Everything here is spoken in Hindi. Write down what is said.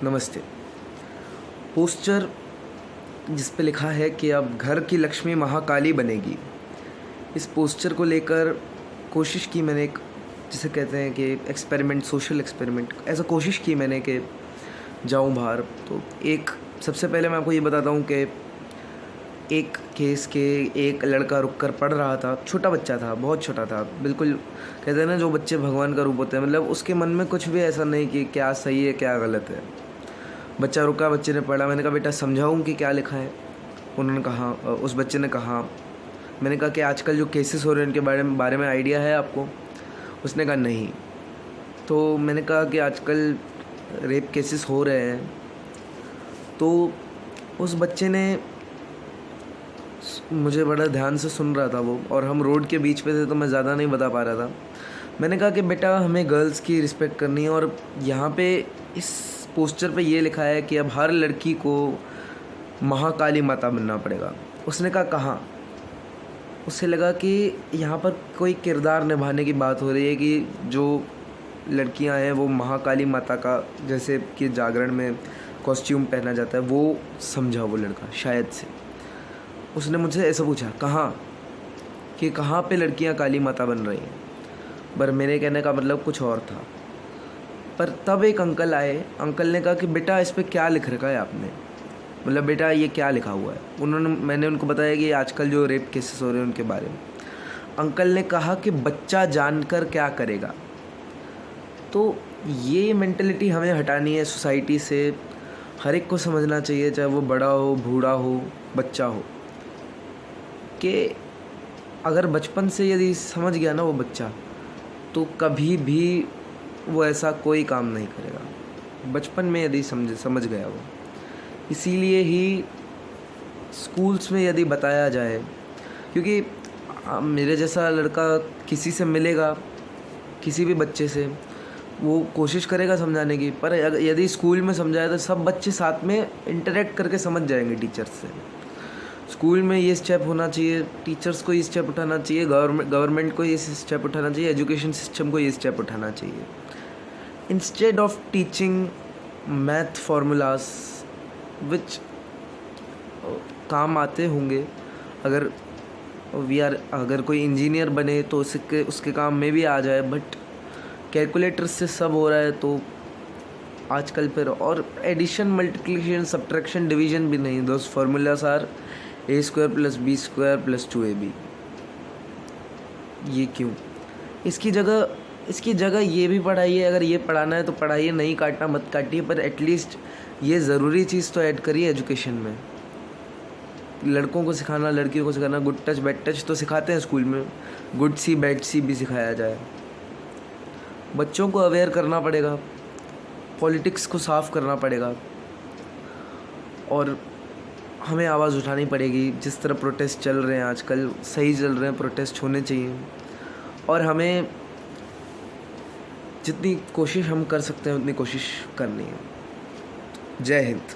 नमस्ते। पोस्टर जिस पे लिखा है कि अब घर की लक्ष्मी महाकाली बनेगी, इस पोस्टर को लेकर कोशिश की मैंने एक, जिसे कहते हैं कि एक्सपेरिमेंट, सोशल एक्सपेरिमेंट, ऐसा कोशिश की मैंने कि जाऊं बाहर। तो एक सबसे पहले मैं आपको ये बताता हूँ कि एक केस के एक लड़का रुक कर पढ़ रहा था। छोटा बच्चा था, बहुत छोटा था, बिल्कुल कहते हैं ना जो बच्चे भगवान का रूप होते हैं, मतलब उसके मन में कुछ भी ऐसा नहीं कि क्या सही है क्या गलत है। बच्चा रुका, बच्चे ने पढ़ा। मैंने कहा बेटा समझाऊं कि क्या लिखा है। उन्होंने कहा, उस बच्चे ने कहा। मैंने कहा कि आजकल जो केसेस हो रहे हैं उनके बारे में आइडिया है आपको? उसने कहा नहीं। तो मैंने कहा कि आजकल रेप केसेस हो रहे हैं। तो उस बच्चे ने मुझे बड़ा ध्यान से सुन रहा था वो, और हम रोड के बीच पे थे तो मैं ज़्यादा नहीं बता पा रहा था। मैंने कहा कि बेटा हमें गर्ल्स की रिस्पेक्ट करनी है, और यहाँ पे इस पोस्टर पे ये लिखा है कि अब हर लड़की को महाकाली माता बनना पड़ेगा। उसने कहा कहाँ? उसे लगा कि यहाँ पर कोई किरदार निभाने की बात हो रही है कि जो लड़कियाँ हैं वो महाकाली माता का, जैसे कि जागरण में कॉस्ट्यूम पहना जाता है, वो समझा वो लड़का शायद से। उसने मुझसे ऐसा पूछा कहाँ, कि कहाँ पे लड़कियाँ काली माता बन रही हैं। पर मेरे कहने का मतलब कुछ और था। पर तब एक अंकल आए। अंकल ने कहा कि बेटा इस पे क्या लिख रखा है आपने, मतलब बेटा ये क्या लिखा हुआ है। मैंने उनको बताया कि आजकल जो रेप केसेस हो रहे हैं उनके बारे में। अंकल ने कहा कि बच्चा जानकर क्या करेगा। तो ये मेंटलिटी हमें हटानी है सोसाइटी से। हर एक को समझना चाहिए, चाहे वो बड़ा हो, बूढ़ा हो, बच्चा हो, कि अगर बचपन से यदि समझ गया ना वो बच्चा, तो कभी भी वो ऐसा कोई काम नहीं करेगा। बचपन में यदि समझ गया वो। इसीलिए ही स्कूल्स में यदि बताया जाए, क्योंकि मेरे जैसा लड़का किसी से मिलेगा, किसी भी बच्चे से, वो कोशिश करेगा समझाने की, पर यदि स्कूल में समझाया तो सब बच्चे साथ में इंटरेक्ट करके समझ जाएंगे टीचर्स से। स्कूल में ये स्टेप होना चाहिए, टीचर्स को ये स्टेप उठाना चाहिए, गवर्नमेंट को ये स्टेप उठाना चाहिए, एजुकेशन सिस्टम को ये स्टेप उठाना चाहिए। Instead of teaching math formulas which काम आते होंगे, अगर कोई इंजीनियर बने तो उसके काम में भी आ जाए, बट कैलकुलेटर से सब हो रहा है। तो आजकल फिर और एडिशन, मल्टीप्लिकेशन, सब्ट्रैक्शन, डिवीजन भी नहीं। दोस formulas are a² + b² + 2ab। ये क्यों? इसकी जगह ये भी पढ़ाइए। अगर ये पढ़ाना है तो पढ़ाइए, नहीं काटना मत काटिए, पर एटलीस्ट ये ज़रूरी चीज़ तो ऐड करिए एजुकेशन में। लड़कों को सिखाना, लड़कियों को सिखाना, गुड टच बैड टच तो सिखाते हैं स्कूल में, गुड सी बैड सी भी सिखाया जाए। बच्चों को अवेयर करना पड़ेगा, पॉलिटिक्स को साफ़ करना पड़ेगा, और हमें आवाज़ उठानी पड़ेगी। जिस तरह प्रोटेस्ट चल रहे हैं आजकल, सही चल रहे हैं, प्रोटेस्ट होने चाहिए, और हमें जितनी कोशिश हम कर सकते हैं उतनी कोशिश करनी है। जय हिंद।